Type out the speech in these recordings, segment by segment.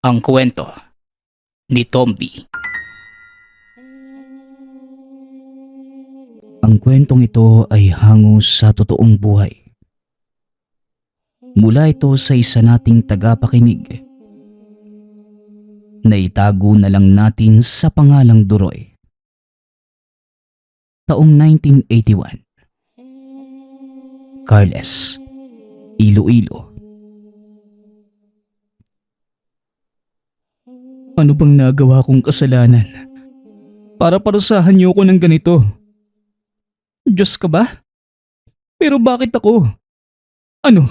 Ang kwento ni Tomby. Ang kwentong ito ay hango sa totoong buhay. Mula ito sa isa nating tagapakinig. Naitago na lang natin sa pangalang Duroy. Taong 1981. Carles, Iloilo. Ano bang nagawa kong kasalanan para parusahan niyo ko ng ganito? Diyos ka ba? Pero bakit ako? Ano?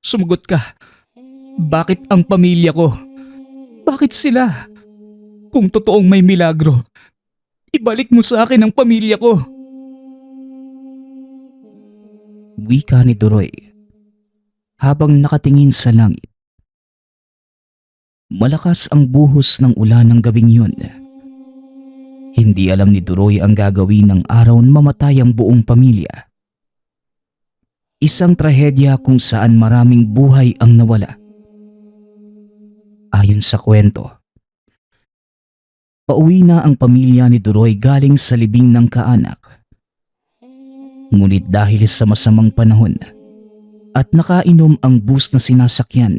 Sumagot ka. Bakit ang pamilya ko? Bakit sila? Kung totoong may milagro, ibalik mo sa akin ang pamilya ko. Wika ni Duroy habang nakatingin sa langit. Malakas ang buhos ng ulan ng gabing yun. Hindi alam ni Duroy ang gagawin ng araw na mamatay ang buong pamilya. Isang trahedya kung saan maraming buhay ang nawala. Ayon sa kwento, pauwi na ang pamilya ni Duroy galing sa libing ng kaanak. Ngunit dahil sa masamang panahon at nakainom ang bus na sinasakyan,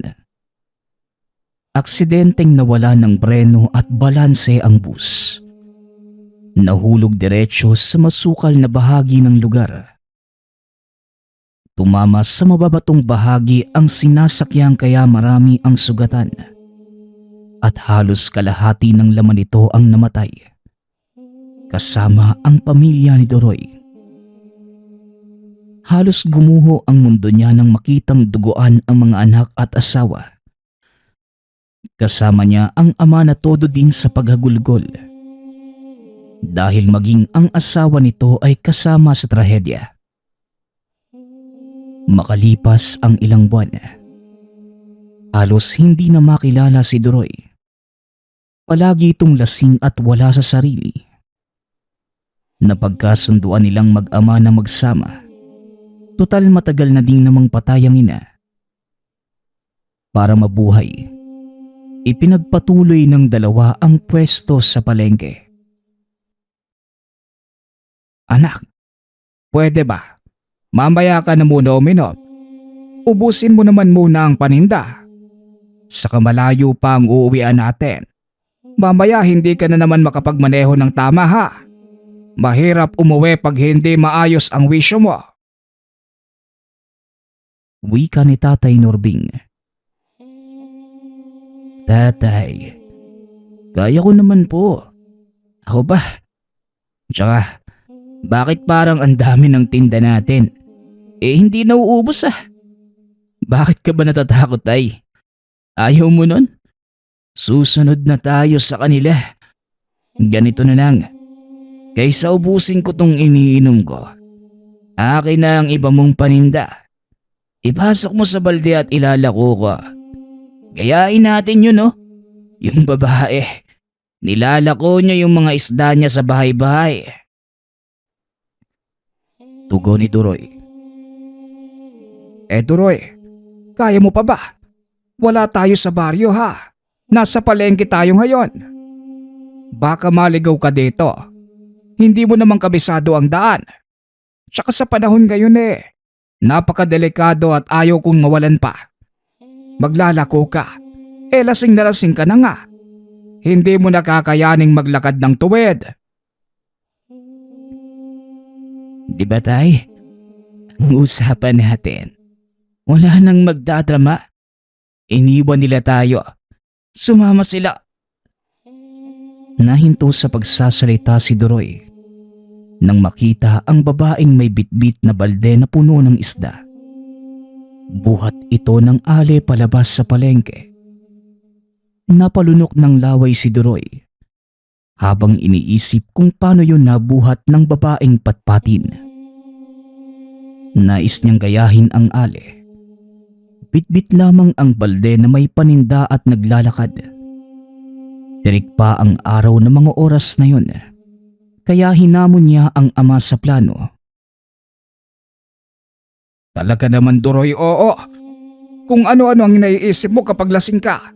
aksidenteng nawala ng breno at balanse ang bus. Nahulog diretsyo sa masukal na bahagi ng lugar. Tumama sa mababatong bahagi ang sinasakyan kaya marami ang sugatan. At halos kalahati ng laman nito ang namatay. Kasama ang pamilya ni Duroy. Halos gumuho ang mundo niya nang makitang duguan ang mga anak at asawa. Kasama niya ang ama na todo din sa paghagulgol. Dahil maging ang asawa nito ay kasama sa trahedya. Makalipas ang ilang buwan, halos hindi na makilala si Duroy. Palagi itong lasing at wala sa sarili. Napagkasunduan nilang mag-ama na magsama. Total matagal na din namang patay ang ina. Para mabuhay, ipinagpatuloy ng dalawa ang pwesto sa palengke. Anak, pwede ba? Mamaya ka na muna uminom. Ubusin mo naman muna ang paninda. Saka malayo pa ang uuwian natin. Mamaya hindi ka na naman makapagmaneho ng tama ha. Mahirap umuwi pag hindi maayos ang wisyo mo. Wika ni Tatay Norbing. Tatay, kaya ko naman po. Ako ba? Tsaka, bakit parang ang dami ng tinda natin? Hindi nauubos ah. Bakit ka ba natatakot tay? Ayaw mo nun? Susunod na tayo sa kanila. Ganito na lang. Kaysa ubusin ko tong iniinom ko, akin na ang iba mong paninda. Ipasok mo sa balde at ilalako ko. Gayain natin yun no? Yung babae, nilalako niya yung mga isda niya sa bahay-bahay. Tugon ni Duroy. Duroy, kaya mo pa ba? Wala tayo sa baryo ha. Nasa palengke tayo ngayon. Baka maligaw ka dito. Hindi mo naman kabisado ang daan. Tsaka sa panahon ngayon napakadelikado at ayaw kong mawalan pa. Maglalako ka. Lasing na lasing ka na nga. Hindi mo nakakayaning maglakad ng tuwid. Di ba tay? Ang usapan natin, wala nang magdadrama. Iniwan nila tayo. Sumama sila. Nahinto sa pagsasalita si Duroy nang makita ang babaeng may bitbit na balde na puno ng isda. Buhat ito ng ale palabas sa palengke. Napalunok ng laway si Duroy habang iniisip kung paano yun nabuhat ng babaeng patpatin. Nais niyang gayahin ang ale. Bitbit lamang ang balde na may paninda at naglalakad. Tirik pa ang araw ng mga oras na yun, kaya hinamon niya ang ama sa plano. Talaga naman Duroy, oo. Kung ano-ano ang naiisip mo kapag lasing ka.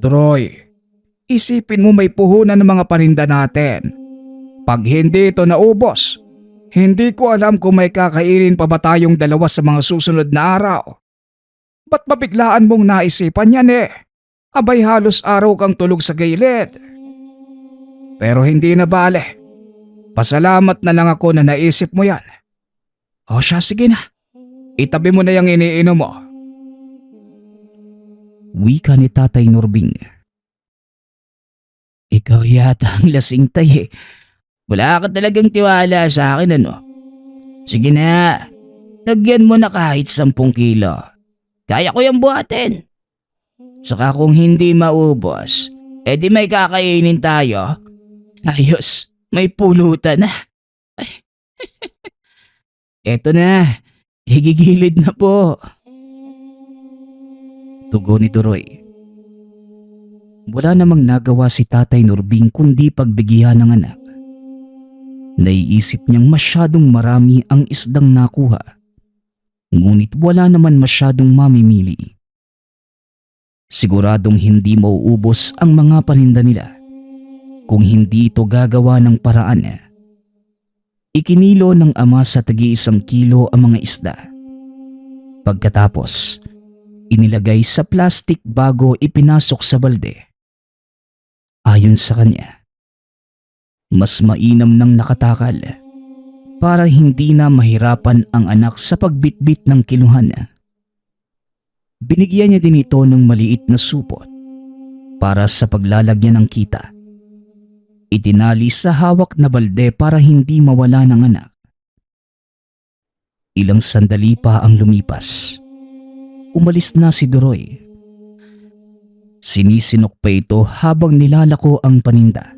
Troy, isipin mo may puhunan ng mga paninda natin. Pag hindi ito naubos, hindi ko alam kung may kakainin pa ba tayong dalawa sa mga susunod na araw. Ba't mabiglaan mong naisipan yan eh? Abay halos araw kang tulog sa gilid. Pero hindi na bale. Pasalamat na lang ako na naisip mo yan. O siya, sige na. Itabi mo na yung iniinom mo. Wika ni Tatay Norbing. Ikaw yata ang lasing tay eh. Wala ka talagang tiwala sa akin ano. Sige na, lagyan mo na kahit 10 kilo. Kaya ko yung buhatin. Saka kung hindi maubos, edi may kakainin tayo. Ayos, may pulutan na. Eto na, higigilid na po. Tugon ni Duroy. Wala namang nagawa si Tatay Norbing kundi pagbigyan ng anak. Naiisip niyang masyadong marami ang isdang nakuha. Ngunit wala naman masyadong mamimili. Siguradong hindi mauubos ang mga paninda nila kung hindi ito gagawa ng paraan. Ikinilo ng ama sa tagi-1 kilo ang mga isda. Pagkatapos, inilagay sa plastic bago ipinasok sa balde. Ayon sa kanya, mas mainam nang nakatakal para hindi na mahirapan ang anak sa pagbitbit ng kiluhan. Binigyan niya din ito ng maliit na supot para sa paglalagyan ng kita. Itinali sa hawak na balde para hindi mawala ng anak. Ilang sandali pa ang lumipas. Umalis na si Duroy. Sinisinok pa ito habang nilalako ang paninda.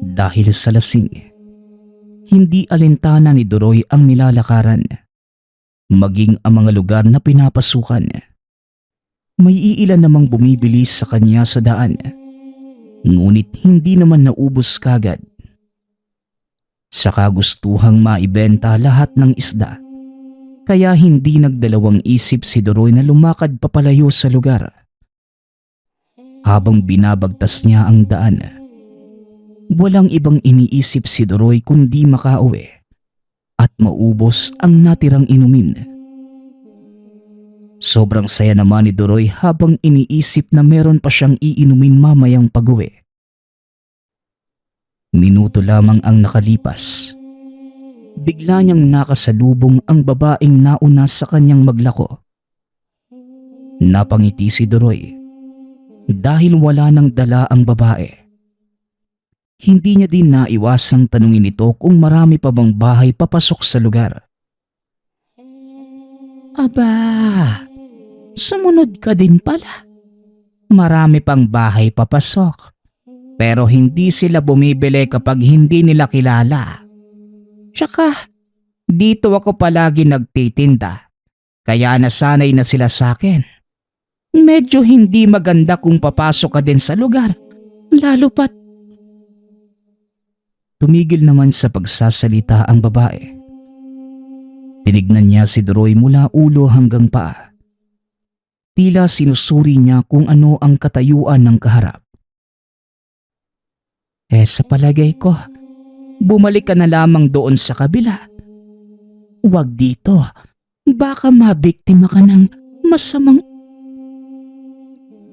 Dahil sa lasing, hindi alintana ni Duroy ang nilalakaran, maging ang mga lugar na pinapasukan. May iilan namang bumibili sa kanya sa daan, ngunit hindi naman naubos kagad. Sa kagustuhang maibenta lahat ng isda, kaya hindi nagdalawang isip si Duroy na lumakad papalayo sa lugar. Habang binabagtas niya ang daan, walang ibang iniisip si Duroy kundi makauwi at maubos ang natirang inumin. Sobrang saya naman ni Duroy habang iniisip na meron pa siyang iinumin mamayang pag-uwi. Minuto lamang ang nakalipas. Bigla niyang nakasalubong ang babaeng nauna sa kanyang maglako. Napangiti si Duroy dahil wala nang dala ang babae. Hindi niya din naiwasang tanungin ito kung marami pa bang bahay papasok sa lugar. Aba, sumunod ka din pala. Marami pang bahay papasok, pero hindi sila bumibili kapag hindi nila kilala. Tsaka, dito ako palagi nagtitinda, kaya nasanay na sila sa akin. Medyo hindi maganda kung papasok ka din sa lugar, lalo pat. Tumigil naman sa pagsasalita ang babae. Tinignan niya si Duroy mula ulo hanggang paa. Tila sinusuri niya kung ano ang katayuan ng kaharap. Sa palagay ko, bumalik ka na lamang doon sa kabila. Huwag dito, baka mabiktima ka ng masamang...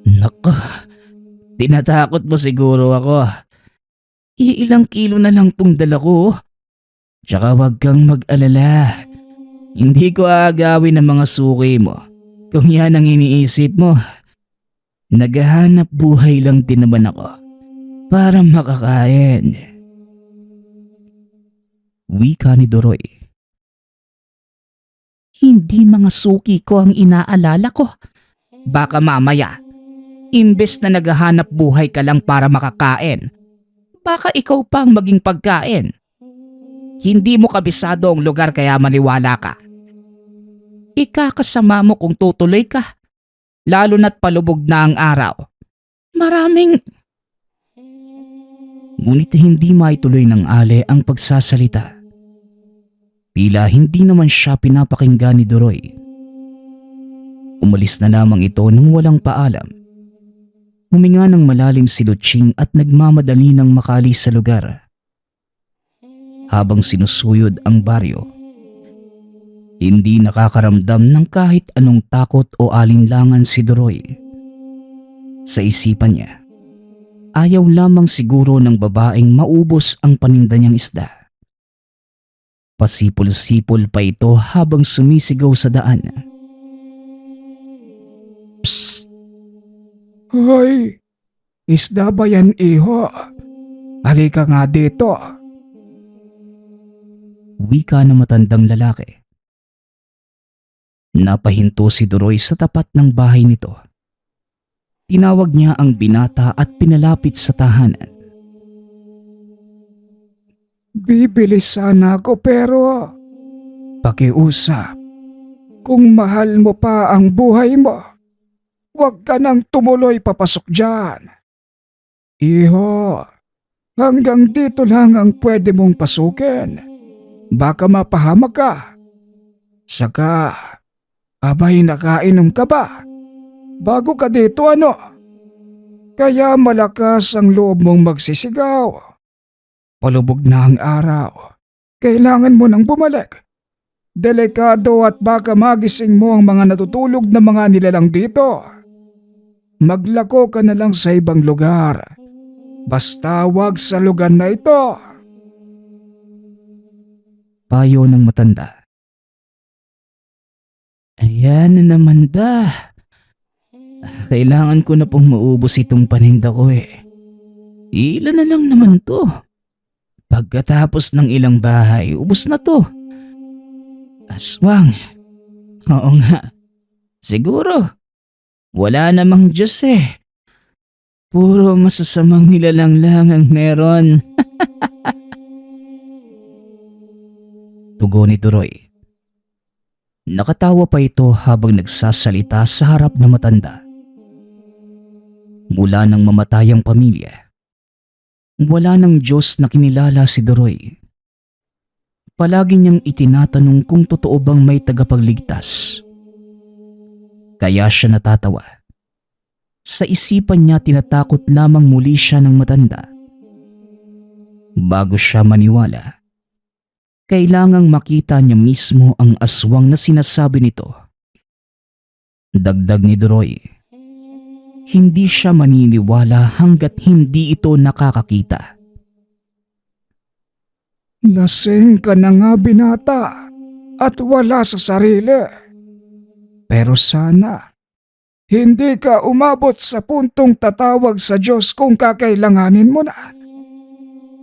Nako, tinatakot mo siguro ako. Iilang kilo na lang tong dala ko. Tsaka wag kang mag-alala. Hindi ko aagawin ang mga suki mo. Kung yan ang iniisip mo, naghahanap buhay lang din naman ako para makakain. Wika ni Duroy. Hindi mga suki ko ang inaalala ko. Baka mamaya, imbes na naghahanap buhay ka lang para makakain, baka ikaw pang maging pagkain. Hindi mo kabisado ang lugar kaya maniwala ka. Ikakasama mo kung tutuloy ka, lalo na't palubog na ang araw. Maraming... Ngunit hindi maituloy ng Ale ang pagsasalita. Tila hindi naman siya pinapakinggan ni Duroy. Umalis na lamang ito nang walang paalam. Huminga ng malalim si Luching at nagmamadali ng makalis sa lugar. Habang sinusuyod ang baryo, hindi nakakaramdam ng kahit anong takot o alinlangan si Duroy. Sa isipan niya, ayaw lamang siguro ng babaeng maubos ang paninda niyang isda. Pasipol-sipol pa ito habang sumisigaw sa daan. Psst! Hoy! Isda ba yan, iho? Halika nga dito. Wika ng matandang lalaki. Napahinto si Duroy sa tapat ng bahay nito. Tinawag niya ang binata at pinalapit sa tahanan. Bibili sana ako pero pakiusap, kung mahal mo pa ang buhay mo, huwag ka nang tumuloy papasok dyan. Iho, hanggang dito lang ang pwede mong pasukin. Baka mapahamak ka. Saka, abay nakainom ka ba? Bago ka dito ano? Kaya malakas ang loob mong magsisigaw. Palubog na ang araw. Kailangan mo nang bumalik. Delikado at baka magising mo ang mga natutulog na mga nilalang dito. Maglako ka na lang sa ibang lugar. Basta wag sa lugar na ito. Payo ng matanda. Ayan na naman ba? Kailangan ko na pong maubos itong paninda ko eh. Ilan na lang naman to. Pagkatapos ng ilang bahay, ubos na to. Aswang. Oo nga. Siguro. Wala namang Diyos eh. Puro masasamang nilalang lang ang meron. Tugon ni Duroy. Nakatawa pa ito habang nagsasalita sa harap ng matanda. Mula nang mamatay ang pamilya, wala ng Diyos na kinilala si Duroy. Palagi niyang itinatanong kung totoo bang may tagapagligtas. Kaya siya natatawa. Sa isipan niya tinatakot lamang muli siya ng matanda. Bago siya maniwala, kailangang makita niya mismo ang aswang na sinasabi nito. Dagdag ni Duroy, hindi siya maniniwala hanggat hindi ito nakakakita. Lasing ka na nga binata at wala sa sarili. Pero sana, hindi ka umabot sa puntong tatawag sa Diyos kung kakailanganin mo na.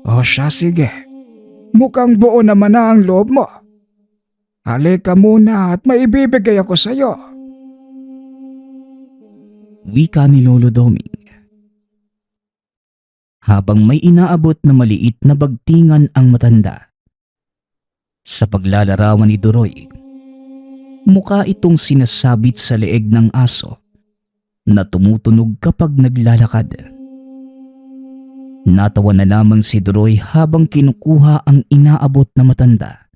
O siya sige, mukhang buo naman na ang loob mo. Halika muna at maibibigay ako sa iyo. Wika ni Lolo Doming. Habang may inaabot na maliit na bagtingan ang matanda. Sa paglalarawan ni Duroy, mukha itong sinasabit sa leeg ng aso na tumutunog kapag naglalakad. Natawa na lamang si Duroy habang kinukuha ang inaabot na matanda.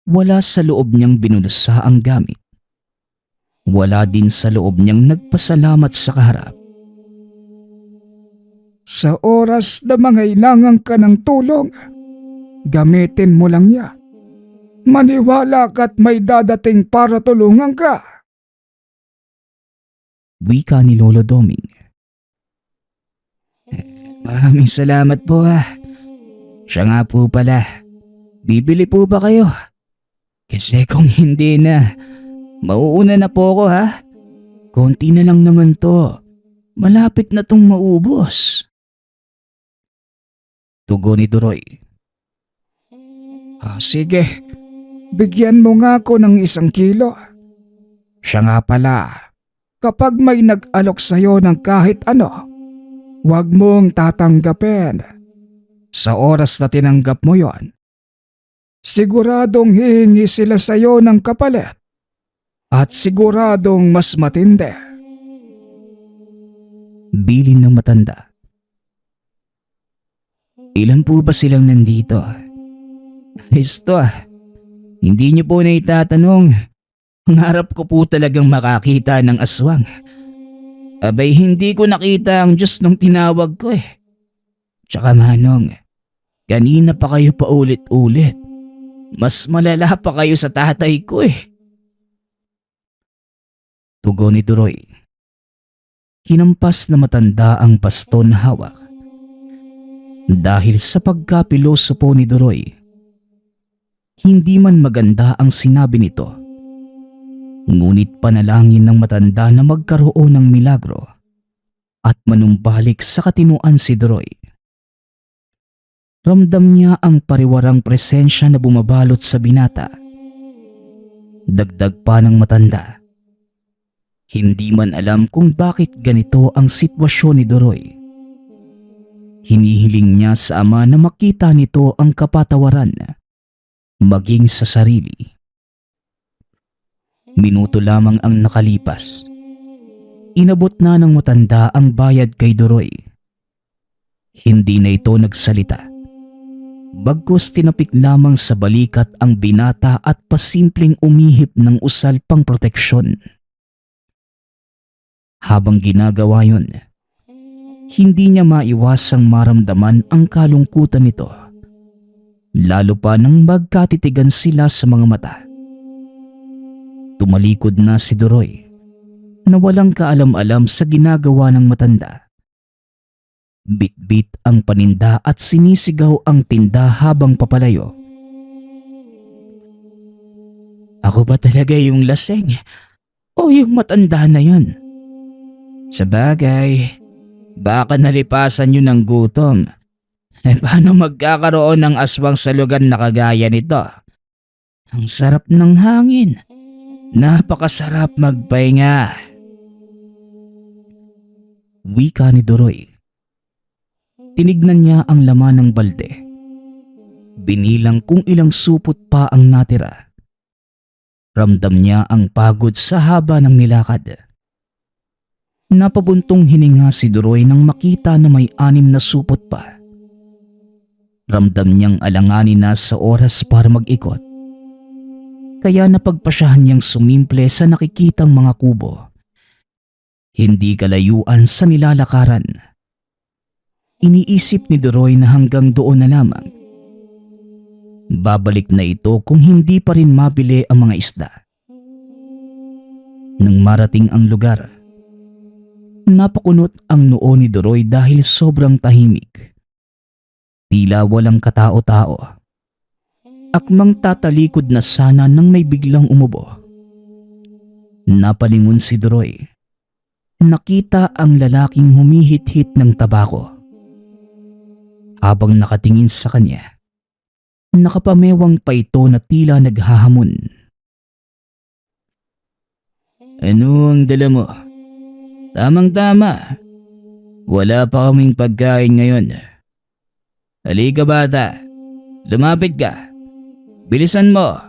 Wala sa loob niyang binulsa ang gamit. Wala din sa loob niyang nagpasalamat sa kaharap. Sa oras na mangailangan ka ng tulong, gamitin mo lang yan. Maniwala ka't may dadating para tulungan ka. Wika ni Lolo Doming. Maraming salamat po ha. Siya nga po pala. Bibili po ba kayo? Kasi kung hindi na, mauuna na po ako ha. Konti na lang naman to. Malapit na tong maubos. Tugon ni Duroy. Sige. Bigyan mo nga ako ng 1 kilo. Siya nga pala, kapag may nag-alok sa'yo ng kahit ano, huwag mong tatanggapin. Sa oras na tinanggap mo yon, siguradong hihingi sila sa'yo ng kapalit at siguradong mas matindi. Bilin ng matanda. Ilan po ba silang nandito? Listo Hindi niyo po na itatanong. Ang harap ko po talagang makakita ng aswang. Abay hindi ko nakita ang Diyos nung tinawag ko eh. Tsaka Manong, kanina pa kayo paulit-ulit. Mas malala pa kayo sa tatay ko eh. Tugon ni Duroy. Hinampas na matanda ang baston na hawak. Dahil sa pagkapilosopo ni Duroy, hindi man maganda ang sinabi nito. Ngunit panalangin ng matanda na magkaroon ng milagro at manumbalik sa katinuan si Duroy. Ramdam niya ang pariwarang presensya na bumabalot sa binata. Dagdag pa ng matanda. Hindi man alam kung bakit ganito ang sitwasyon ni Duroy. Hinihiling niya sa ama na makita nito ang kapatawaran, maging sa sarili. Minuto lamang ang nakalipas. Inabot na ng matanda ang bayad kay Duroy. Hindi na ito nagsalita. Bagkus tinapik lamang sa balikat ang binata at pasimpleng umihip ng usal pang proteksyon. Habang ginagawa yun, hindi niya maiwasang maramdaman ang kalungkutan nito. Lalo pa nang magkatitigan sila sa mga mata. Tumalikod na si Duroy na walang kaalam-alam sa ginagawa ng matanda. Bit-bit ang paninda at sinisigaw ang tinda habang papalayo. Ako ba talaga yung laseng o yung matanda na yun? Sabagay, baka nalipasan yun ng gutom. Paano magkakaroon ng aswang sa lugar na kagaya nito? Ang sarap ng hangin. Napakasarap magpahinga. Wika ni Duroy. Tinignan niya ang laman ng balde. Binilang kung ilang supot pa ang natira. Ramdam niya ang pagod sa haba ng nilakad. Napabuntong hininga si Duroy nang makita na may 6 na supot pa. Ramdam niyang alanganin na sa oras para mag-ikot. Kaya napagpasyahan niyang sumimple sa nakikitang mga kubo. Hindi kalayuan sa nilalakaran. Iniisip ni Duroy na hanggang doon na lamang. Babalik na ito kung hindi pa rin mabili ang mga isda. Nang marating ang lugar, napakunot ang noo ni Duroy dahil sobrang tahimik. Tila walang katao-tao. Akmang tatalikod na sana nang may biglang umubo. Napalingon si Duroy. Nakita ang lalaking humihit-hit ng tabako. Habang nakatingin sa kanya, nakapamewang pa ito na tila naghahamon. Ano ang dala mo? Tamang-tama. Wala pa kaming pagkain ngayon. Halika bata, lumapit ka. Bilisan mo.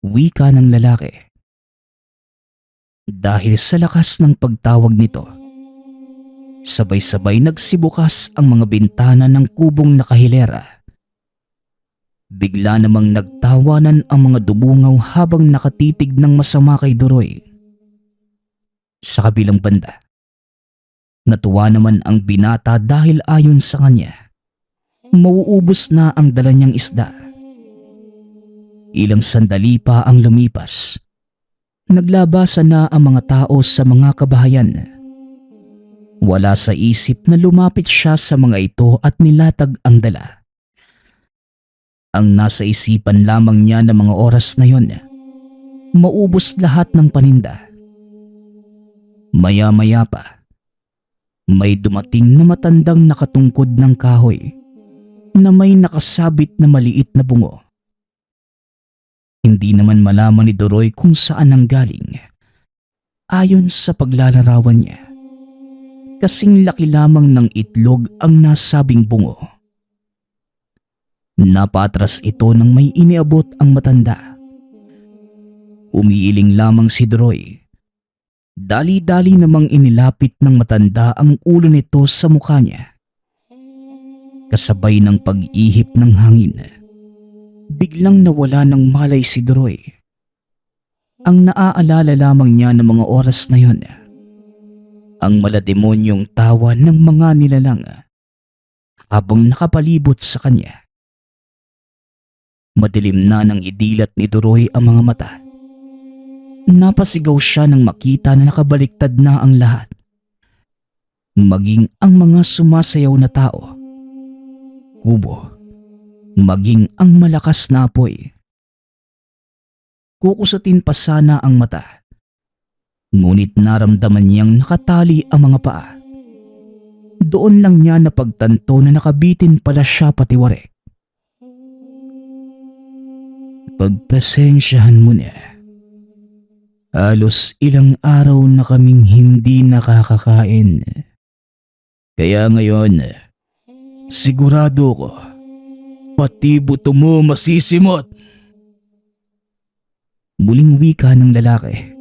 Wika ng lalaki. Dahil sa lakas ng pagtawag nito, sabay-sabay nagsibukas ang mga bintana ng kubong nakahilera. Bigla namang nagtawanan ang mga dubungaw habang nakatitig ng masama kay Duroy. Sa kabilang banda, natuwa naman ang binata dahil ayon sa kanya, mauubos na ang dala niyang isda. Ilang sandali pa ang lumipas. Naglabasan na ang mga tao sa mga kabahayan. Wala sa isip na lumapit siya sa mga ito at nilatag ang dala. Ang nasa isipan lamang niya ng mga oras na yon, maubos lahat ng paninda. Maya-maya pa, may dumating na matandang nakatungkod ng kahoy na may nakasabit na maliit na bungo. Hindi naman malaman ni Duroy kung saan nanggaling. Ayon sa paglalarawan niya, kasing laki lamang ng itlog ang nasabing bungo. Napatras ito nang may iniabot ang matanda. Umiiling lamang si Duroy. Dali-dali namang inilapit ng matanda ang ulo nito sa mukha niya. Kasabay ng pag-ihip ng hangin, biglang nawala ng malay si Duroy. Ang naaalala lamang niya ng mga oras na yon, ang malademonyong tawa ng mga nilalang habang nakapalibot sa kanya. Madilim na nang idilat ni Duroy ang mga mata. Napasigaw siya nang makita na nakabaliktad na ang lahat. Maging ang mga sumasayaw na tao, kubo, maging ang malakas na apoy. Kukusatin pa sana ang mata, ngunit naramdaman niyang nakatali ang mga paa. Doon lang niya napagtanto na nakabitin pala siya patiwarek. Pagpasensyahan mo na. Halos ilang araw na kaming hindi nakakakain. Kaya ngayon, sigurado ko, pati buto mo masisimot. Muling wika ng lalaki.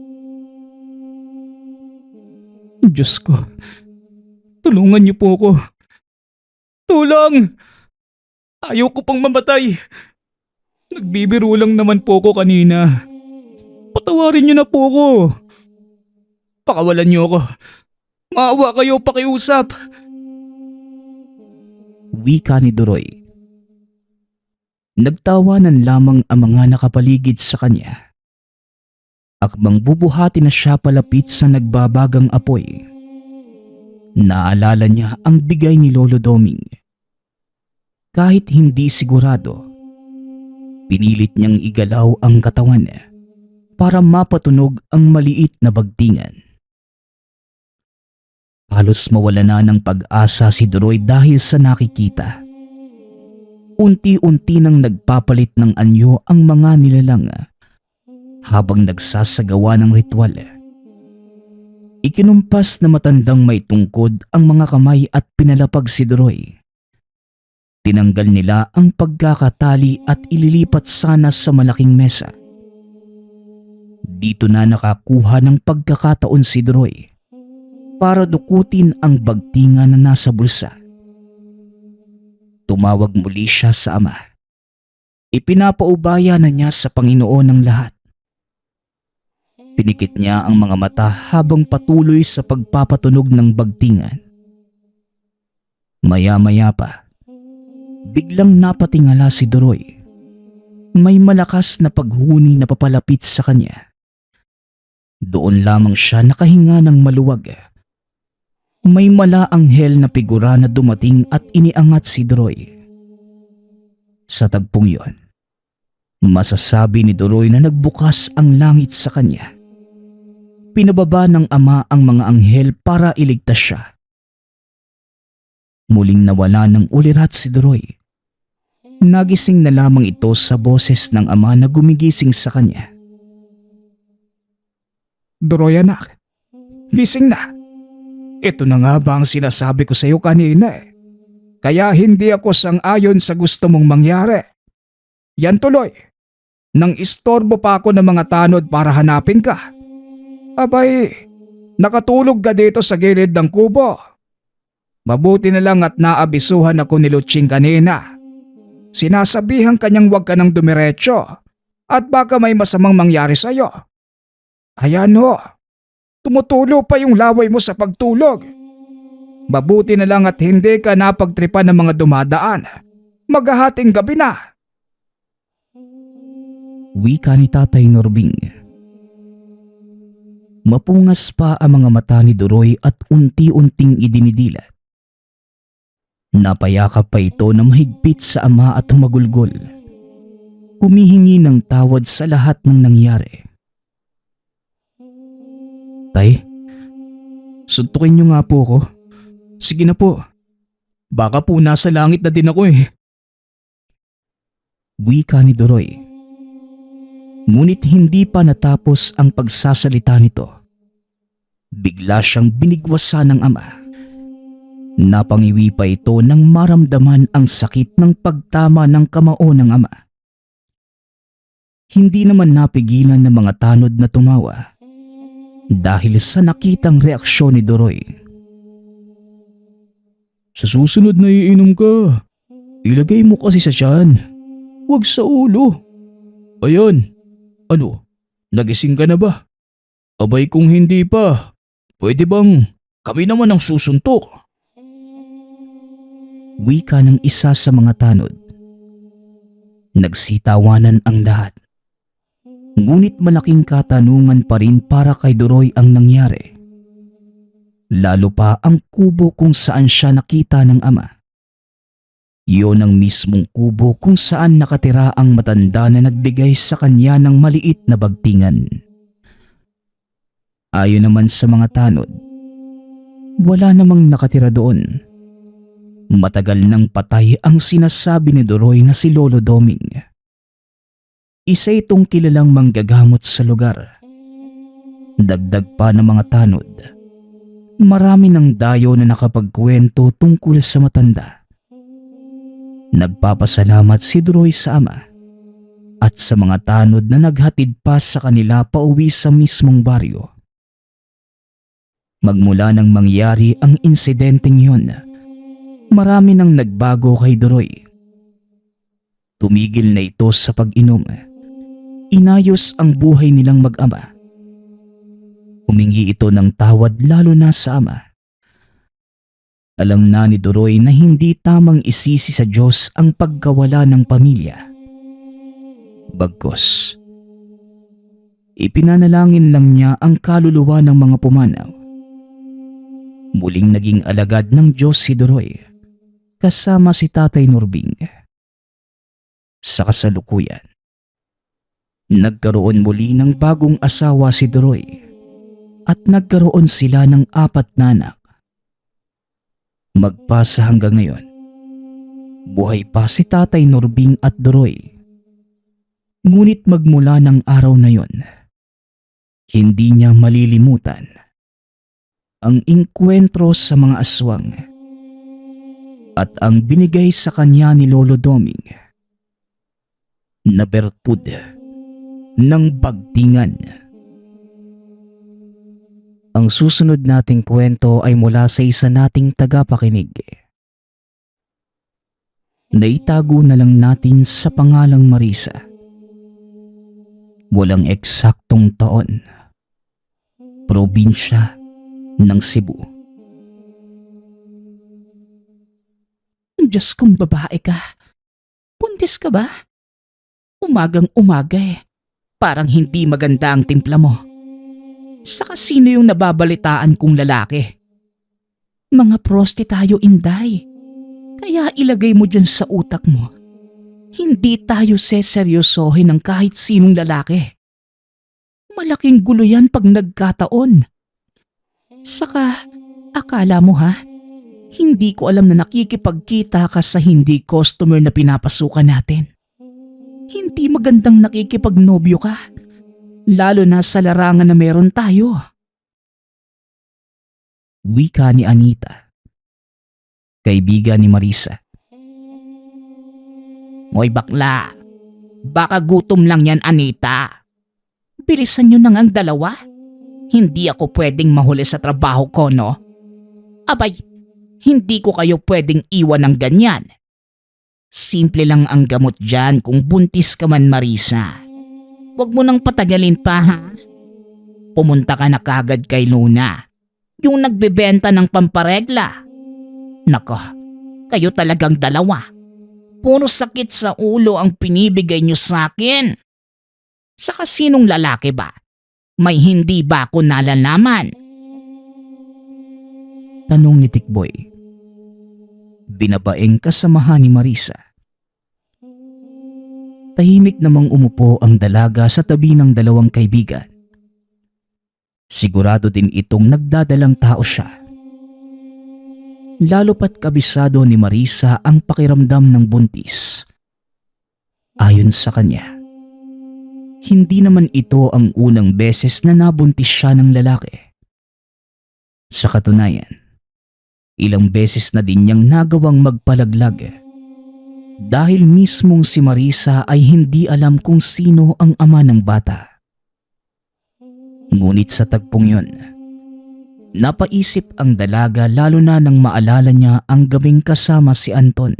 Diyos ko, tulungan niyo po ako. Tulong! Ayaw ko pang mamatay. Nagbibiro lang naman po ako kanina. Patawarin niyo na po ako. Pakawalan niyo ako. Maawa kayo, pakiusap. Wika ni Duroy. Nagtawanan lamang ang mga nakapaligid sa kanya. Akbang bubuhati na siya palapit sa nagbabagang apoy. Naalala niya ang bigay ni Lolo Doming. Kahit hindi sigurado, pinilit niyang igalaw ang katawan para mapatunog ang maliit na bagtingan. Halos mawala na ng pag-asa si Duroy dahil sa nakikita. Unti-unti nang nagpapalit ng anyo ang mga nilalang habang nagsasagawa ng ritual. Ikinumpas na matandang may tungkod ang mga kamay at pinalapag si Duroy. Tinanggal nila ang pagkakatali at ililipat sana sa malaking mesa. Dito na nakakuha ng pagkakataon si Duroy para dukutin ang bagtingan na nasa bulsa. Tumawag muli siya sa ama. Ipinapaubaya na niya sa Panginoon ang lahat. Pinikit niya ang mga mata habang patuloy sa pagpapatunog ng bagtingan. Maya-maya pa, biglang napatingala si Duroy. May malakas na paghuni na papalapit sa kanya. Doon lamang siya nakahinga ng maluwag. May malaanghel na figura na dumating at iniangat si Duroy. Sa tagpong yon, masasabi ni Duroy na nagbukas ang langit sa kanya. Pinababa ng ama ang mga anghel para iligtas siya. Muling nawala ng ulirat si Duroy. Nagising na lamang ito sa boses ng ama na gumigising sa kanya. Duroy anak, gising na. Ito na nga ba ang sinasabi ko sa iyo kanina eh. Kaya hindi ako sang-ayon sa gusto mong mangyari. Yan tuloy. Nang istorbo pa ako ng mga tanod para hanapin ka. Abay, nakatulog ka dito sa gilid ng kubo. Mabuti na lang at naabisuhan ako ni Luching kanina. Sinasabihan kanyang huwag ka nang dumiretso at baka may masamang mangyari sa iyo. Ayan ho, tumutulo pa yung laway mo sa pagtulog. Mabuti na lang at hindi ka napagtripan ng mga dumadaan. Maghahating gabi na. Wika ni Tatay Norbing. Mapungas pa ang mga mata ni Duroy at unti-unting idinidilat. Napayakap pa ito na mahigpit sa ama at humagulgol. Humihingi ng tawad sa lahat ng nangyari. Tay, suntukin niyo nga po ako. Sige na po. Baka po nasa langit na din ako eh. Wika ni Duroy. Ngunit hindi pa natapos ang pagsasalita nito. Bigla siyang binigwasan ng ama. Napangiwi pa ito nang maramdaman ang sakit ng pagtama ng kamao ng ama. Hindi naman napigilan ng mga tanod na tumawa dahil sa nakitang reaksyon ni Duroy. Sa susunod na iinom ka, ilagay mo kasi sa tiyan, huwag sa ulo. Ayan, ano, Nagising ka na ba? Abay kung hindi pa, pwede bang kami naman ang susuntok? Wika ng isa sa mga tanod. Nagsitawanan ang lahat. Ngunit malaking katanungan pa rin para kay Duroy ang nangyari. Lalo pa ang kubo kung saan siya nakita ng ama. Iyon ang mismong kubo kung saan nakatira ang matanda na nagbigay sa kanya ng maliit na bagtingan. Ayon naman sa mga tanod, wala namang nakatira doon. Matagal nang patay ang sinasabi ni Duroy na si Lolo Doming. Isa itong kilalang manggagamot sa lugar. Dagdag pa ng mga tanod, marami ng dayo na nakapagkwento tungkol sa matanda. Nagpapasalamat si Duroy sa ama at sa mga tanod na naghatid pa sa kanila pauwi sa mismong baryo. Magmula nang mangyari ang insidenteng yun, marami nang nagbago kay Duroy. Tumigil na ito sa pag-inom. Inayos ang buhay nilang mag-ama. Humingi ito ng tawad lalo na sa ama. Alam na ni Duroy na hindi tamang isisi sa Diyos ang pagkawala ng pamilya. Bagkus, ipinanalangin lang niya ang kaluluwa ng mga pumanaw. Muling naging alagad ng Diyos si Duroy, kasama si Tatay Norbing. Sa kasalukuyan, nagkaroon muli ng bagong asawa si Duroy at nagkaroon sila ng 4 na anak. Magpasa hanggang ngayon, buhay pa si Tatay Norbing at Duroy. Ngunit magmula ng araw na yon, hindi niya malilimutan ang inkwentro sa mga aswang at ang binigay sa kanya ni Lolo Doming na bertud ng bagtingan. Ang susunod nating kwento ay mula sa isa nating tagapakinig. Naitago na lang natin sa pangalang Marisa. Walang eksaktong taon. Probinsya ng Cebu. Diyos kong babae ka. Buntis ka ba? Umagang umaga Parang hindi maganda ang timpla mo. Saka sino yung nababalitaan kong lalaki? Mga prosti tayo, Inday. Kaya ilagay mo dyan sa utak mo. Hindi tayo seseryosohin ng kahit sinong lalaki. Malaking gulo yan pag nagkataon. Saka, akala mo hindi ko alam na nakikipagkita ka sa hindi customer na pinapasukan natin. Hindi magandang nakikipagnobyo ka. Lalo na sa larangan na meron tayo. Wika ni Anita, kaibigan ni Marisa. Hoy bakla, baka gutom lang yan, Anita. Bilisan nyo nang ang dalawa. Hindi ako pwedeng mahuli sa trabaho ko, no? Abay, hindi ko kayo pwedeng iwan ng ganyan. Simple lang ang gamot dyan kung buntis ka man, Marisa. Huwag mo nang patagalin pa, Pumunta ka na kagad kay Luna, yung nagbebenta ng pamparegla. Nako, kayo talagang dalawa. Puro sakit sa ulo ang pinibigay nyo sa akin. Saka sinong lalaki ba? May hindi ba ako nalalaman? Tanong ni Tikboy. Binabaeng kasamahan ni Marisa. Tahimik namang umupo ang dalaga sa tabi ng dalawang kaibigan. Sigurado din itong nagdadalang tao siya. Lalo pat kabisado ni Marisa ang pakiramdam ng buntis. Ayon sa kanya, hindi naman ito ang unang beses na nabuntis siya ng lalaki. Sa katunayan, ilang beses na din niyang nagawang magpalaglag. Dahil mismong si Marisa ay hindi alam kung sino ang ama ng bata. Ngunit sa tagpong yun, napaisip ang dalaga lalo na nang maalala niya ang gabing kasama si Anton,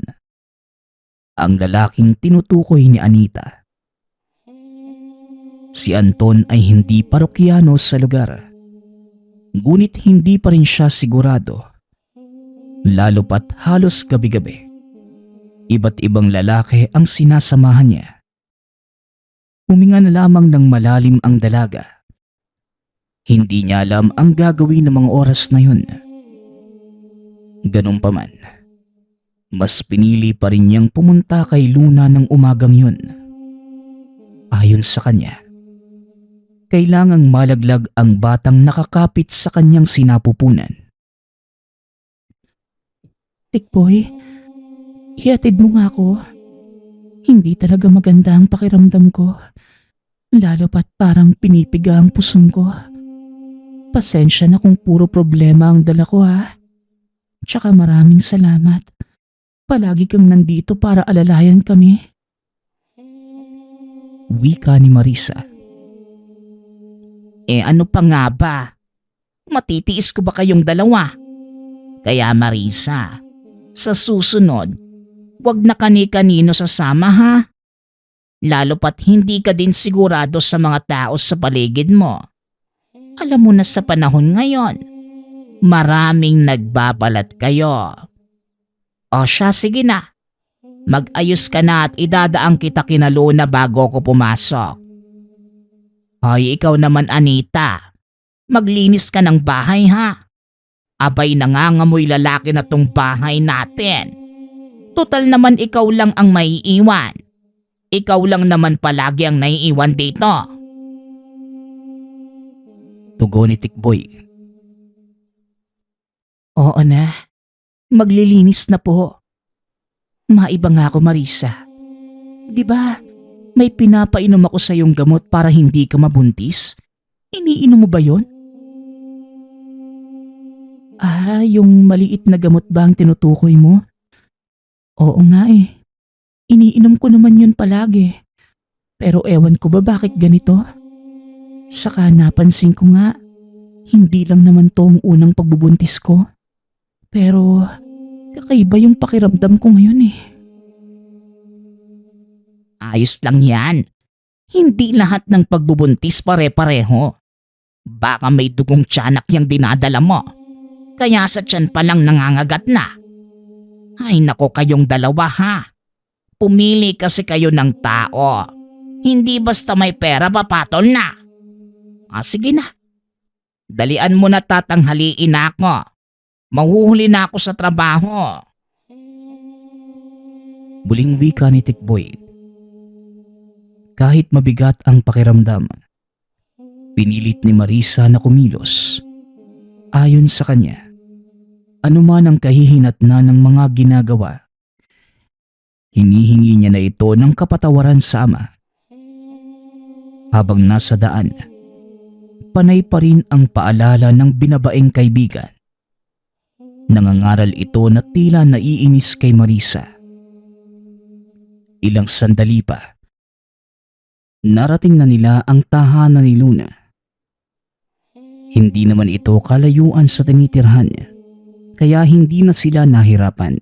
ang lalaking tinutukoy ni Anita. Si Anton ay hindi parokyano sa lugar. Ngunit hindi pa rin siya sigurado. Lalo pat halos gabi-gabi, iba't ibang lalaki ang sinasamahan niya. Huminga na lamang ng malalim ang dalaga. Hindi niya alam ang gagawin ng mga oras na yun. Ganun pa man, mas pinili pa rin niyang pumunta kay Luna ng umagang yun. Ayon sa kanya, kailangang malaglag ang batang nakakapit sa kanyang sinapupunan. Tikboy, ihatid mo nga ako. Hindi talaga maganda ang pakiramdam ko. Lalo pat parang pinipiga ang puson ko. Pasensya na kung puro problema ang dala ko ha. Tsaka maraming salamat. Palagi kang nandito para alalayan kami. Wika ni Marisa. Ano pa nga ba? Matitiis ko ba kayong dalawa? Kaya Marisa, sa susunod, wag na kani-kanino sasama ha. Lalo pat hindi ka din sigurado sa mga tao sa paligid mo. Alam mo na sa panahon ngayon, maraming nagbabalat kayo. O siya, sige na. Mag-ayos ka na at idadaan kita kina Luna bago ko pumasok. Hoy, ikaw naman Anita, maglinis ka ng bahay ha. Abay nangangamoy lalaki na tong bahay natin. Total naman ikaw lang ang maiiwan. Ikaw lang naman palagi ang naiiwan dito. Tugon ni Tikboy. Oo na, maglilinis na po. Maiba nga ako Marisa. Di ba, may pinapainom ako sa iyong gamot para hindi ka mabuntis? Iniinom mo ba yon? Yung maliit na gamot ba ang tinutukoy mo? Oo nga eh. Iniinom ko naman yun palagi. Pero ewan ko ba bakit ganito? Saka napansin ko nga, hindi lang naman to ang unang pagbubuntis ko. Pero kakaiba yung pakiramdam ko ngayon eh. Ayos lang yan. Hindi lahat ng pagbubuntis pare-pareho. Baka may dugong tiyanak yung dinadala mo. Kaya sa tiyan pa lang nangangagat na. Ay nako kayong dalawa ha. Pumili kasi kayo ng tao. Hindi basta may pera papatol na. Sige na. Dalian mo na tatanghaliin ako. Mahuhuli na ako sa trabaho. Buling wika ni Tikboy. Kahit mabigat ang pakiramdam, pinilit ni Marisa na kumilos. Ayon sa kanya, anuman ang kahihinatnan ng mga ginagawa, hinihingi niya na ito ng kapatawaran sa ama. Habang nasa daan, panay pa rin ang paalala ng binabaeng kaibigan. Nangangaral ito na tila naiinis kay Marisa. Ilang sandali pa, narating na nila ang tahanan ni Luna. Hindi naman ito kalayuan sa tinitirhan niya, kaya hindi na sila nahirapan.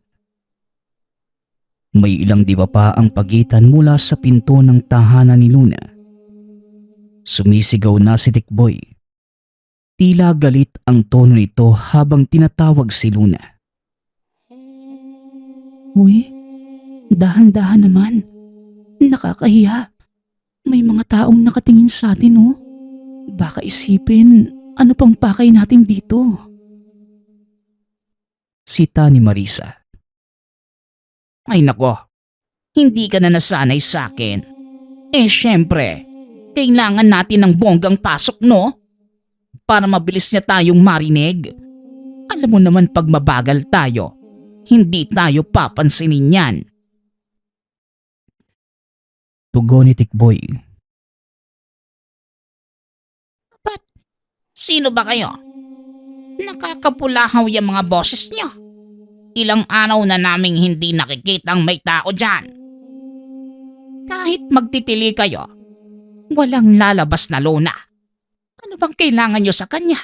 May ilang diba pa ang pagitan mula sa pinto ng tahanan ni Luna. Sumisigaw na si Tikboy. Tila galit ang tono nito habang tinatawag si Luna. Uy, dahan-dahan naman. Nakakahiya. May mga taong nakatingin sa atin oh. Baka isipin, ano pang pakay natin dito? Sita ni Marisa. Ay nako, hindi ka na nasanay sa akin. Syempre, kailangan natin ng bonggang pasok no? Para mabilis niya tayong marinig. Alam mo naman pag mabagal tayo, hindi tayo papansinin yan. Tugon ni Tikboy. Ba't? Sino ba kayo? Nakakapulahaw yung mga boses niyo. Ilang araw na naming hindi nakikitang may tao dyan. Kahit magtitili kayo, walang lalabas na Luna. Ano bang kailangan nyo sa kanya?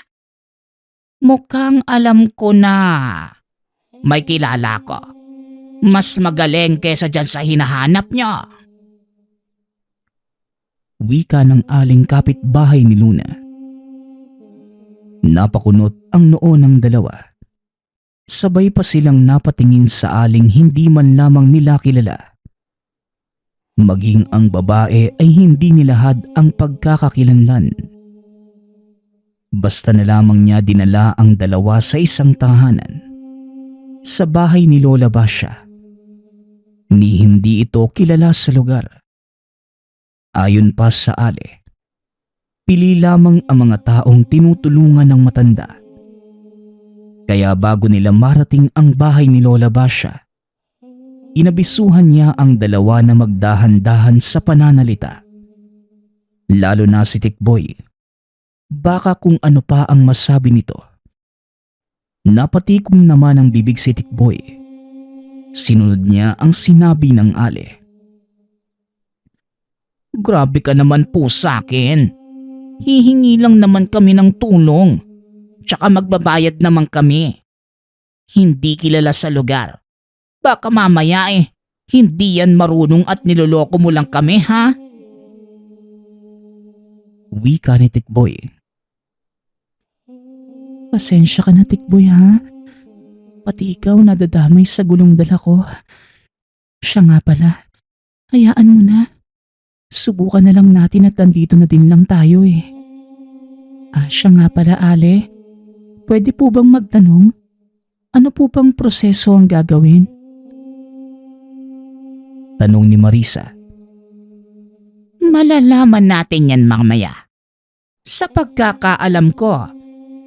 Mukhang alam ko na. May kilala ko. Mas magaling kesa dyan sa hinahanap nyo. Wika ng aling kapitbahay ni Luna. Napakunot ang noo ng dalawa. Sabay pa silang napatingin sa aling hindi man lamang nila kilala. Maging ang babae ay hindi nilahad ang pagkakakilanlan. Basta na lamang niya dinala ang dalawa sa isang tahanan sa bahay ni Lola Basha. Ni hindi ito kilala sa lugar. Ayon pa sa ale, pili lamang ang mga taong tinutulungan ng matanda. Kaya bago nila marating ang bahay ni Lola Basha, inabisuhan niya ang dalawa na magdahan-dahan sa pananalita. Lalo na si Tikboy. Baka kung ano pa ang masabi nito. Napatikom naman ang bibig si Tikboy. Sinunod niya ang sinabi ng ale. Grabe ka naman po sa akin. Hihingi lang naman kami ng tulong. Tsaka magbabayad naman kami. Hindi kilala sa lugar. Baka mamaya hindi yan marunong at niloloko mo lang kami, ha? Wika ni Tikboy. Pasensya ka na, Tikboy, ha? Pati ikaw nadadamay sa gulong dala ko. Siya nga pala, hayaan mo na. Subukan na lang natin at nandito na din lang tayo eh. Siya nga pala, ale. Pwede po bang magtanong? Ano po bang proseso ang gagawin? Tanong ni Marisa. Malalaman natin yan mamaya. Sa pagkakaalam ko,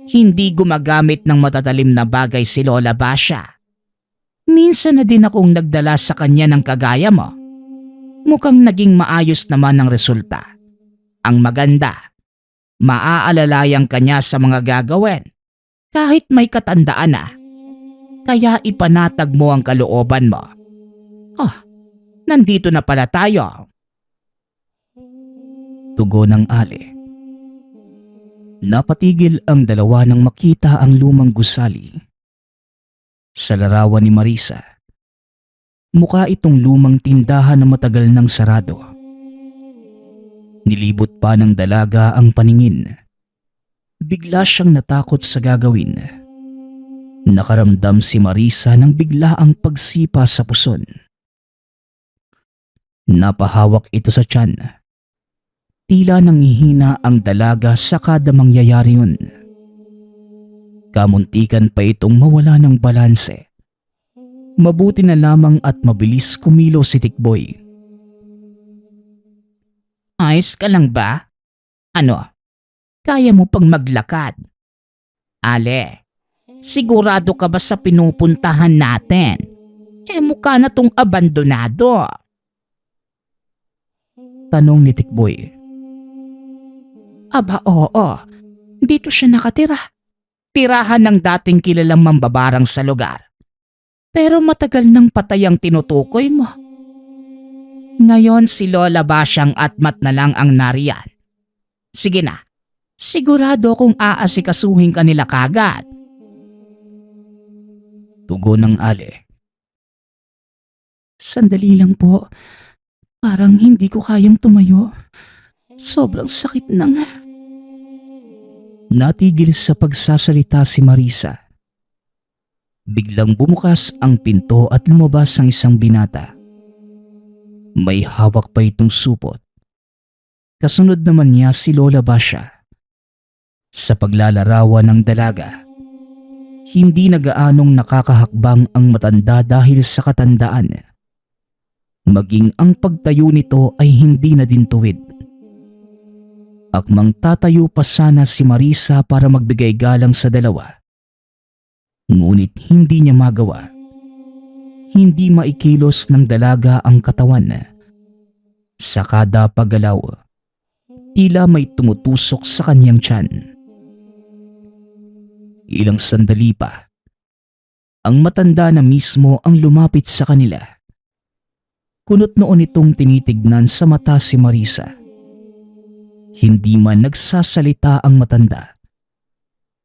hindi gumagamit ng matatalim na bagay si Lola Basha. Minsan na din akong nagdala sa kanya ng kagaya mo. Mukhang naging maayos naman ang resulta. Ang maganda, maaalalayan kanya sa mga gagawin kahit may katandaan na. Kaya ipanatag mo ang kalooban mo. Nandito na pala tayo. Tugon ng ale. Napatigil ang dalawa nang makita ang lumang gusali. Sa larawan ni Marisa, mukha itong lumang tindahan na matagal nang sarado. Nilibot pa ng dalaga ang paningin. Bigla siyang natakot sa gagawin. Nakaramdam si Marisa ng biglaang pagsipa sa puson. Napahawak ito sa tiyan. Tila nangihina ang dalaga sa kada mangyayari yun. Kamuntikan pa itong mawala ng balanse. Mabuti na lamang at mabilis kumilo si Tikboy. Ayos ka lang ba? Ano? Kaya mo pang maglakad? Ale, sigurado ka ba sa pinupuntahan natin? Mukha na tong abandonado. Tanong ni Tikboy. Aba oo, dito siya nakatira. Tirahan ng dating kilalang mambabarang sa lugar. Pero matagal nang patay ang tinutukoy mo. Ngayon si Lola Basyang atmat na lang ang nariyan. Sige na, sigurado kung aasikasuhin ka nila kagad. Tugon ng ale. Sandali lang po, parang hindi ko kayang tumayo. Sobrang sakit nang. Natigil sa pagsasalita si Marisa. Biglang bumukas ang pinto at lumabas ang isang binata. May hawak pa itong supot. Kasunod naman niya si Lola Basha. Sa paglalarawan ng dalaga, hindi na gaanong nakakahakbang ang matanda dahil sa katandaan. Maging ang pagtayo nito ay hindi na din tuwid. Akmang tatayo pa sana si Marisa para magbigay galang sa dalawa. Ngunit hindi niya magawa. Hindi maikilos ng dalaga ang katawan. Sa kada paggalaw, tila may tumutusok sa kanyang tiyan. Ilang sandali pa, ang matanda na mismo ang lumapit sa kanila. Kunot noon itong tinitignan sa mata si Marisa. Hindi man nagsasalita ang matanda.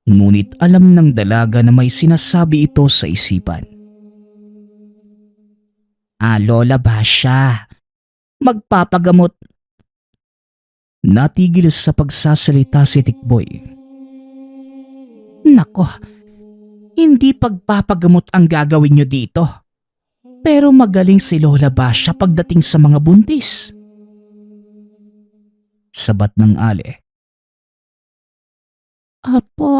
Ngunit alam ng dalaga na may sinasabi ito sa isipan. Lola Basha, magpapagamot Natigil sa pagsasalita si Tikboy. Nako, hindi pagpapagamot ang gagawin nyo dito. Pero magaling si Lola Basha pagdating sa mga buntis. Sabat ng Ale. Apo,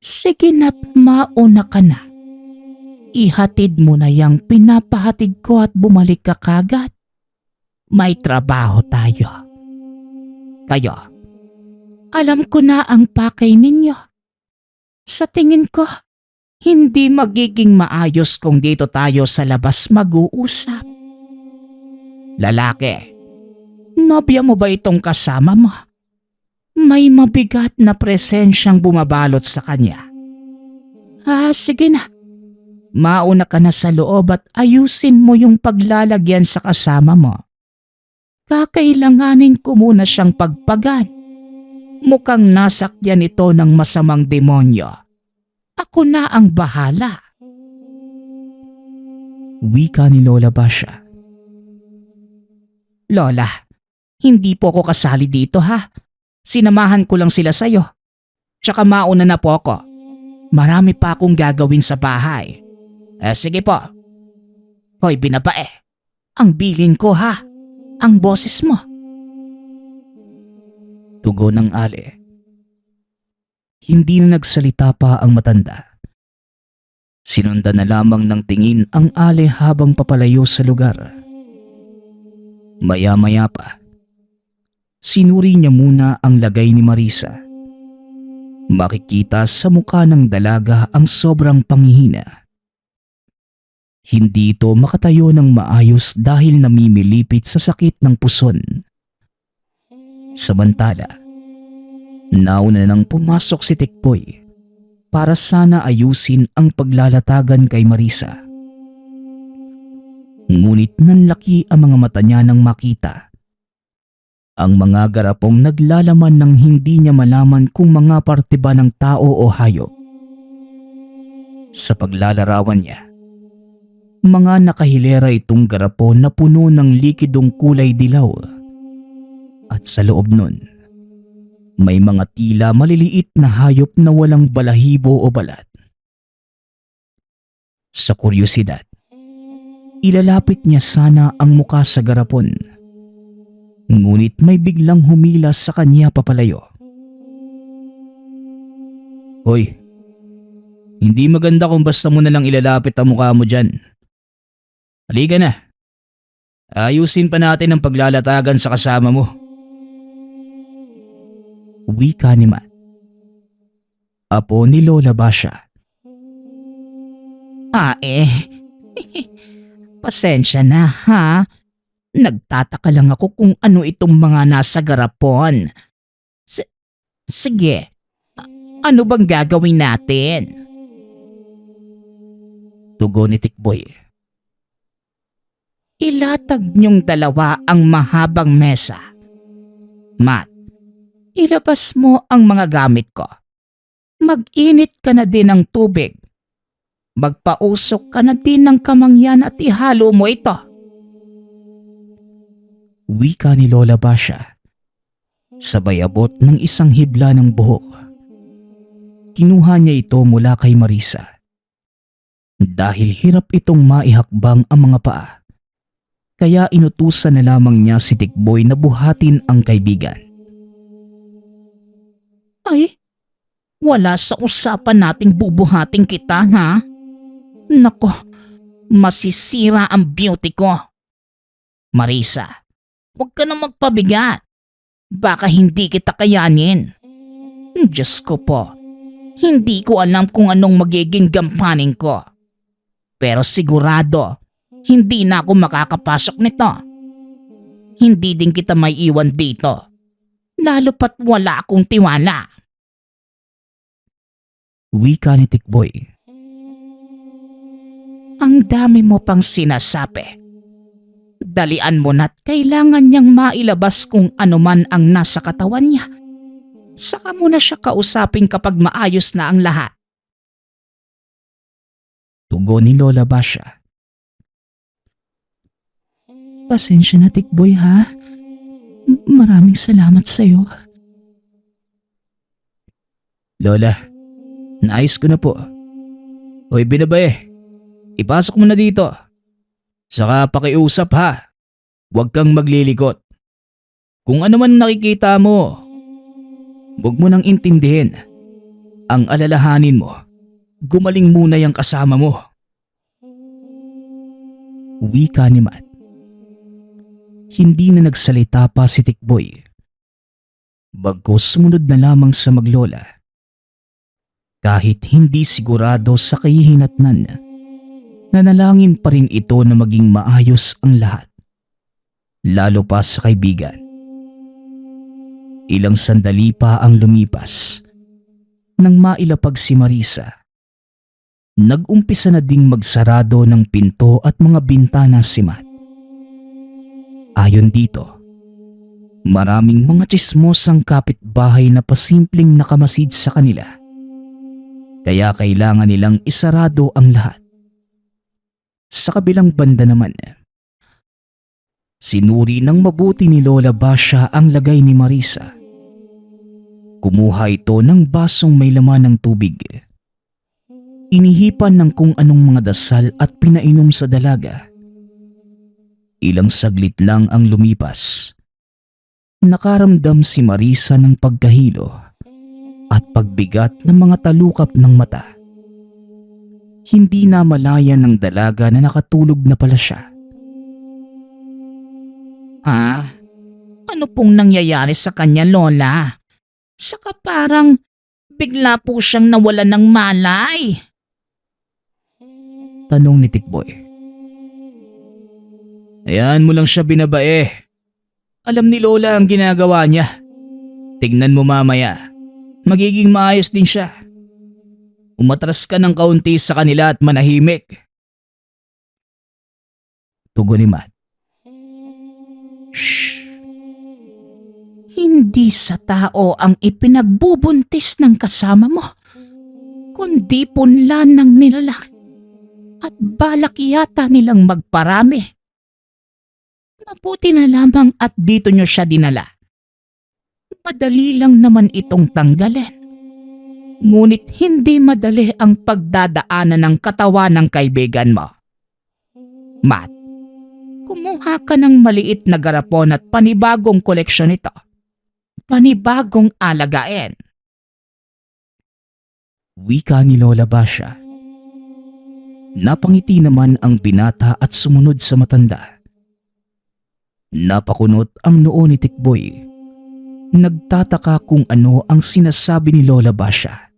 sige na't mauna ka na. Ihatid mo na yang pinapahatid ko at bumalik ka kagad. May trabaho tayo. Kayo, alam ko na ang pakay ninyo. Sa tingin ko, hindi magiging maayos kung dito tayo sa labas mag-uusap. Lalaki, nobya mo ba itong kasama mo? May mabigat na presensyang bumabalot sa kanya. Sige na. Mauna ka na sa loob at ayusin mo yung paglalagyan sa kasama mo. Kakailanganin ko muna siyang pagpagan. Mukhang nasakyan ito ng masamang demonyo. Ako na ang bahala. Wika ni Lola Basha. Lola, hindi po ako kasali dito ha. Sinamahan ko lang sila sa'yo. Tsaka mauna na po ako. Marami pa akong gagawin sa bahay. Sige po. Hoy binabae, ang bilin ko ha. Ang boses mo. Tugon ng Ale. Hindi na nagsalita pa ang matanda. Sinundan na lamang ng tingin ang Ale habang papalayo sa lugar. Maya-maya pa, sinuri niya muna ang lagay ni Marisa. Makikita sa mukha ng dalaga ang sobrang panghihina. Hindi ito makatayo ng maayos dahil namimilipit sa sakit ng puson. Samantala, nauna nang pumasok si Tikboy para sana ayusin ang paglalatagan kay Marisa. Ngunit nanlaki ang mga mata niya nang makita ang mga garapong naglalaman ng hindi niya malaman kung mga parte ba ng tao o hayop. Sa paglalarawan niya, mga nakahilera itong garapon na puno ng likidong kulay dilaw. At sa loob nun, may mga tila maliliit na hayop na walang balahibo o balat. Sa kuryosidad, ilalapit niya sana ang muka sa garapon. Ngunit may biglang humilas sa kanya papalayo. Hoy, hindi maganda kung basta mo na lang ilalapit ang mukha mo dyan. Halika na. Ayusin pa natin ang paglalatagan sa kasama mo. Wika ni Matt, apo ni Lola Basha. Pasensya na ha. Nagtataka lang ako kung ano itong mga nasa garapon. Sige, ano bang gagawin natin? Tugon ni Tikboy. Ilatag niyong dalawa ang mahabang mesa. Matt, ilabas mo ang mga gamit ko. Mag-init ka na din ng tubig. Magpausok ka na din ng kamangyan at ihalo mo ito. Wika ni Lola Basha, sabay abot ng isang hibla ng buhok. Kinuha niya ito mula kay Marisa. Dahil hirap itong maihakbang ang mga paa, kaya inutusan na lamang niya si Tikboy na buhatin ang kaibigan. Ay, wala sa usapan nating bubuhating kita ha? Nako, masisira ang beauty ko. Marisa, huwag ka na magpabigat. Baka hindi kita kayanin. Diyos ko po, hindi ko alam kung anong magiging gampanin ko. Pero sigurado, hindi na ako makakapasok nito. Hindi din kita may iwan dito. Lalo pat wala akong tiwala. Wika ni Tikboy. Ang dami mo pang sinasabi. Dalian mo na't kailangan niyang mailabas kung ano man ang nasa katawan niya. Saka mo na siya kausapin kapag maayos na ang lahat. Tugon ni Lola Basha. Pasensya na Tikboy ha. Maraming salamat sa'yo. Lola, naayos ko na po. Hoy Binabae, ipasok mo na dito. Saka pakiusap ha. Huwag kang maglilikot. Kung ano man nakikita mo, huwag mo nang intindihin. Ang alalahanin mo, gumaling muna yung kasama mo. Wika ni Matt. Hindi na nagsalita pa si Tikboy. Bagkus sumunod na lamang sa maglola. Kahit hindi sigurado sa kahihinatnan, nanalangin pa rin ito na maging maayos ang lahat. Lalo pa sa kaibigan. Ilang sandali pa ang lumipas nang mailapag si Marisa. Nag-umpisa na ding magsarado ng pinto at mga bintana si Matt. Ayon dito, maraming mga tsismosang kapitbahay na pasimpleng nakamasid sa kanila. Kaya kailangan nilang isarado ang lahat. Sa kabilang banda naman, sinuri ng mabuti ni Lola Basha ang lagay ni Marisa. Kumuha ito ng basong may laman ng tubig. Inihipan ng kung anong mga dasal at pinainom sa dalaga. Ilang saglit lang ang lumipas. Nakaramdam si Marisa ng pagkahilo at pagbigat ng mga talukap ng mata. Hindi na malaya ng dalaga na nakatulog na pala siya. Ano pong nangyayari sa kanya, Lola? Saka parang bigla po siyang nawalan ng malay. Tanong ni Tikboy. Hayaan mo lang siya, Binabae. Alam ni Lola ang ginagawa niya. Tignan mo mamaya. Magiging maayos din siya. Umatras ka ng kaunti sa kanila at manahimik. Tugon ni Matt. Shh! Hindi sa tao ang ipinagbubuntis ng kasama mo, kundi punlan ng nilalaki at balak yata nilang magparami. Mabuti na lamang at dito nyo siya dinala. Madali lang naman itong tanggalin. Ngunit hindi madali ang pagdadaanan ng katawan ng kaibigan mo. Matt, kumuha ka ng maliit na garapon at panibagong koleksyon ito. Panibagong alagain. Wika ni Lola Basha. Napangiti naman ang binata at sumunod sa matanda. Napakunot ang noo ni Tikboy. Nagtataka kung ano ang sinasabi ni Lola Basha.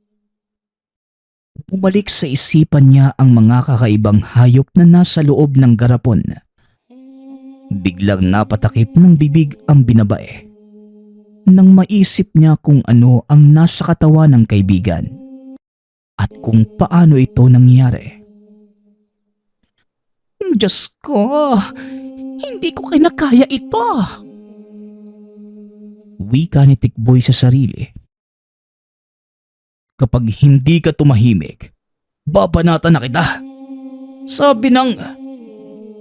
Bumalik sa isipan niya ang mga kakaibang hayop na nasa loob ng garapon. Biglang napatakip ng bibig ang Binabae. Nang maisip niya kung ano ang nasa katawan ng kaibigan at kung paano ito nangyari. Diyos ko, hindi ko kinakaya ito. Wika ni Tikboy sa sarili. Kapag hindi ka tumahimik, babanatan na kita. Sabi ng,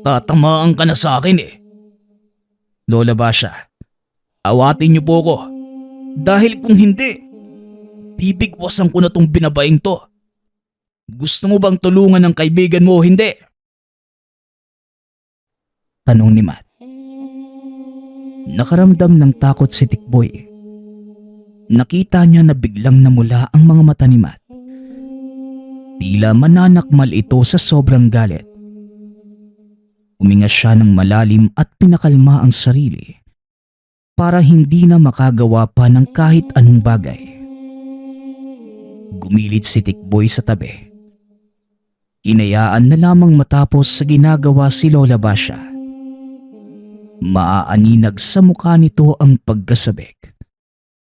tatamaan ka na sa akin eh. Lola Basha, awatin niyo po ko. Dahil kung hindi, bibigwasan ko na tong Binabaeng to. Gusto mo bang tulungan ng kaibigan mo o hindi? Tanong ni Matt. Nakaramdam ng takot si Tikboy. Nakita niya na biglang namula ang mga mata ni Matt. Tila mananakmal ito sa sobrang galit. Huminga siya ng malalim at pinakalma ang sarili para hindi na makagawa pa ng kahit anong bagay. Gumilit si Tikboy sa tabi. Hinayaan na lamang matapos sa ginagawa si Lola Basha. Maaaninag sa mukha nito ang pagkasabik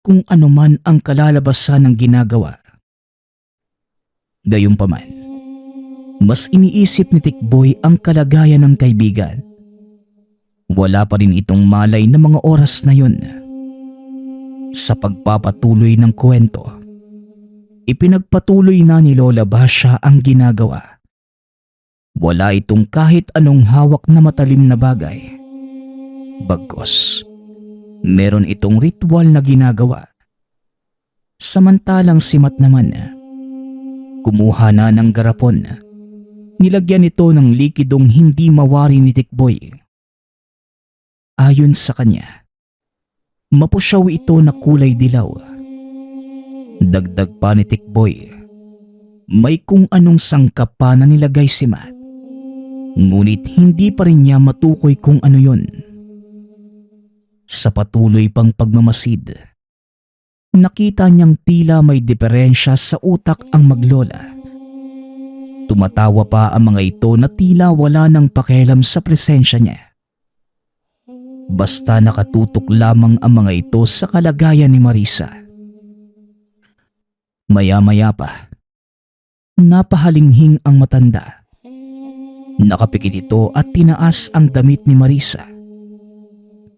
kung ano man ang kalalabasan ng ginagawa. Gayunpaman, mas iniisip ni Tikboy ang kalagayan ng kaibigan. Wala pa rin itong malay na mga oras na yun. Sa pagpapatuloy ng kwento, ipinagpatuloy na ni Lola Basha ang ginagawa. Wala itong kahit anong hawak na matalim na bagay. Bagkus, Meron itong ritual na ginagawa. Samantalang si Matt naman, kumuha na ng garapon. Nilagyan ito ng likidong hindi mawari ni Tikboy. Ayon sa kanya, mapusyaw ito na kulay dilaw. Dagdag pa ni Tikboy, may kung anong sangkap pa na nilagay si Matt. Ngunit hindi pa rin niya matukoy kung ano yon. Sa patuloy pang pagmamasid, nakita niyang tila may diferensya sa utak ang maglola. Tumatawa pa ang mga ito na tila wala nang pakialam sa presensya niya. Basta nakatutok lamang ang mga ito sa kalagayan ni Marisa. Maya-maya pa, napahalinghing ang matanda. Nakapikit ito at tinaas ang damit ni Marisa.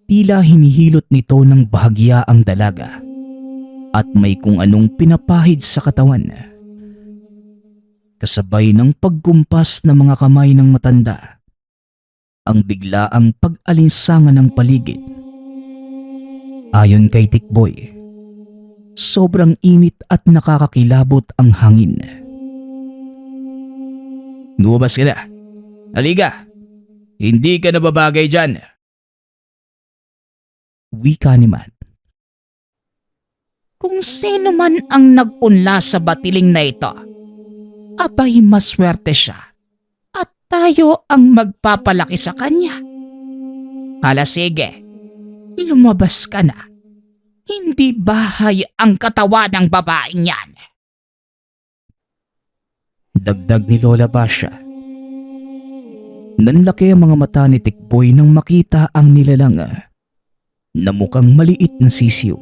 Tila hinihilot nito ng bahagya ang dalaga at may kung anong pinapahid sa katawan. Kasabay ng pagkumpas ng mga kamay ng matanda, ang biglaang pag-alinsangan ng paligid. Ayon kay Tikboy, sobrang init at nakakakilabot ang hangin. Lumabas ka na. Halika, hindi ka nababagay dyan. Wika ni Matt. Kung sino man ang nagpunla sa batiling na ito, abay maswerte siya at tayo ang magpapalaki sa kanya. Hala sige, lumabas ka na. Hindi bahay ang katawan ng babaeng yan. Dagdag ni Lola Basha. Nanlaki ang mga mata ni Tikboy nang makita ang nilalang na mukhang maliit na sisiw.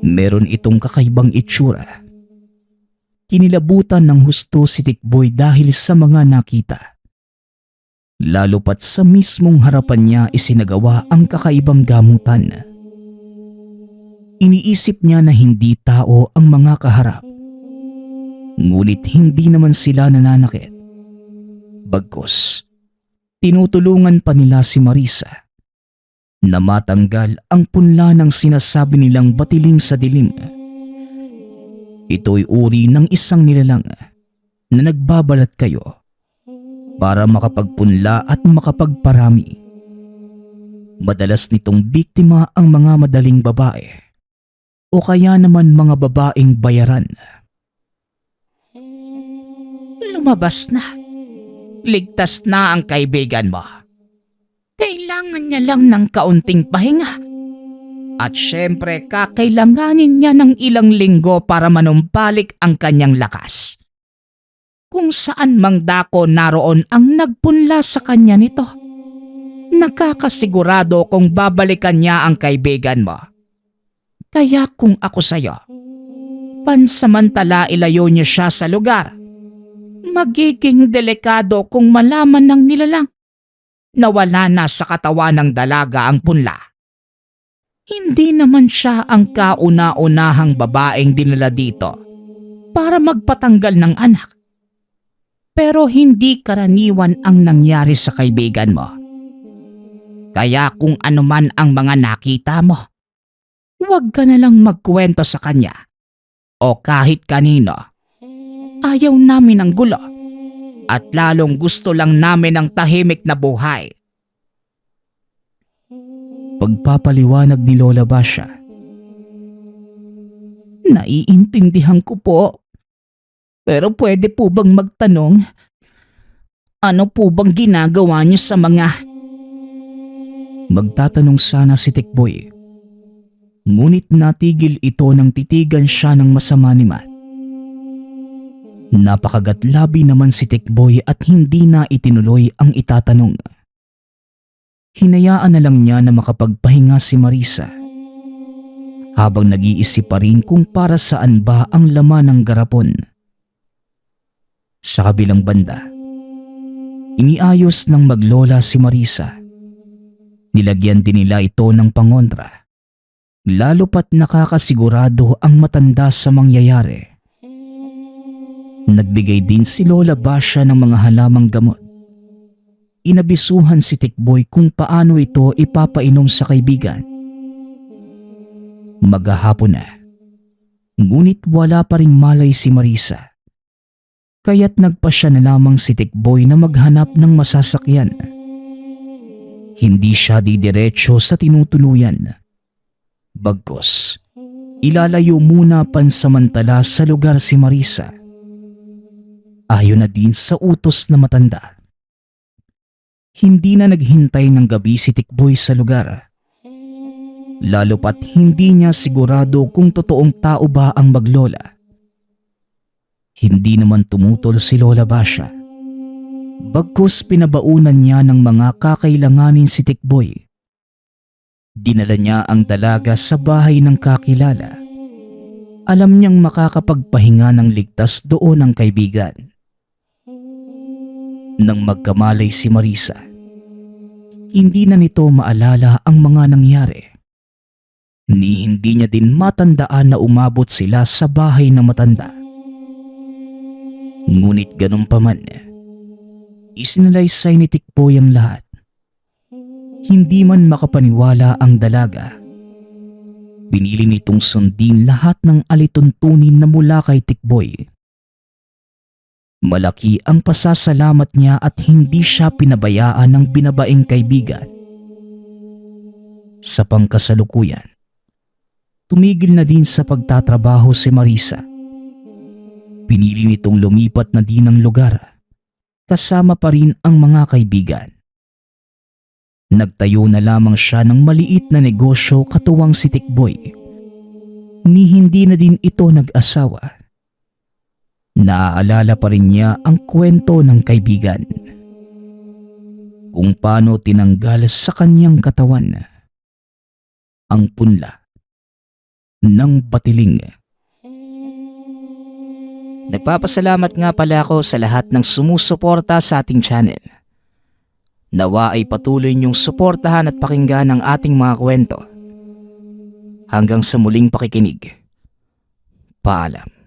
Meron itong kakaibang itsura. Kinilabutan ng husto si Tikboy dahil sa mga nakita. Lalo pat sa mismong harapan niya isinagawa ang kakaibang gamutan. Iniisip niya na hindi tao ang mga kaharap. Ngunit hindi naman sila nananakit. Bagkus, tinutulungan pa nila si Marisa na matanggal ang punla ng sinasabi nilang batiling sa dilim. Ito'y uri ng isang nilalang na nagbabalat kayo para makapagpunla at makapagparami. Madalas nitong biktima ang mga madaling babae o kaya naman mga babaeng bayaran. Lumabas na. Ligtas na ang kaibigan mo. Kailangan niya lang ng kaunting pahinga. At syempre kakailanganin niya ng ilang linggo para manumbalik ang kanyang lakas. Kung saan mang dako naroon ang nagpunla sa kanya nito, nakakasigurado kung babalikan niya ang kaibigan mo. Kaya kung ako sa'yo, pansamantala ilayo niyo siya sa lugar. Magiging delikado kung malaman ng nilalang na wala na sa katawan ng dalaga ang punla. Hindi naman siya ang kauna-unahang babaeng dinala dito para magpatanggal ng anak. Pero hindi karaniwan ang nangyari sa kaibigan mo. Kaya kung ano man ang mga nakita mo, huwag ka na lang magkwento sa kanya o kahit kanino. Ayaw namin ng gulo at lalong gusto lang namin ng tahimik na buhay. Pagpapaliwanag ni Lola Basha. Naiintindihan ko po. Pero pwede po bang magtanong? Ano po bang ginagawa niyo sa mga... Magtatanong sana si Tikboy. Ngunit natigil ito nang titigan siya ng masama ni Matt. Napakagatlabi naman si Tikboy at hindi na itinuloy ang itatanong. Hinayaan na lang niya na makapagpahinga si Marisa. Habang nag-iisip pa rin kung para saan ba ang laman ng garapon. Sa kabilang banda, iniayos ng maglola si Marisa. Nilagyan din nila ito ng pangontra. Lalo pat nakakasigurado ang matanda sa mangyayari. Nagbigay din si Lola Basha ng mga halamang gamot. Inabisuhan si Tikboy kung paano ito ipapainom sa kaibigan Maghahapon na. Ngunit wala pa ring malay si Marisa. Kaya't nagpa siya na lamang si Tikboy na maghanap ng masasakyan. Hindi siya didiretso sa tinutuluyan. Bagkus, ilalayo muna pansamantala sa lugar si Marisa. Ayon na din sa utos na matanda. Hindi na naghintay ng gabi si Tikboy sa lugar. Lalo pat hindi niya sigurado kung totoong tao ba ang maglola. Hindi naman tumutol si Lola Basha. Bagkus pinabaunan niya ng mga kakailanganin si Tikboy. Dinala niya ang dalaga sa bahay ng kakilala. Alam niyang makakapagpahinga ng ligtas doon ang kaibigan. Nang magkamalay si Marisa, hindi na nito maalala ang mga nangyari. Ni hindi niya din matandaan na umabot sila sa bahay ng matanda. Ngunit ganun pa man, isinalaysay ni Tikboy ang lahat. Hindi man makapaniwala ang dalaga. Binili nitong sundin lahat ng alituntunin na mula kay Tikboy. Malaki ang pasasalamat niya at hindi siya pinabayaan ng binabaeng kaibigan. Sa pangkasalukuyan, tumigil na din sa pagtatrabaho si Marisa. Pinili nitong lumipat na din ng lugar, kasama pa rin ang mga kaibigan. Nagtayo na lamang siya ng maliit na negosyo katuwang si Tikboy. Ni hindi na din ito nag-asawa. Naaalala pa rin niya ang kwento ng kaibigan. Kung paano tinanggal sa kanyang katawan ang punla ng batiling. Nagpapasalamat nga pala ako sa lahat ng sumusuporta sa ating channel. Nawa ay patuloy niyong suportahan at pakinggan ang ating mga kwento. Hanggang sa muling pakikinig. Paalam.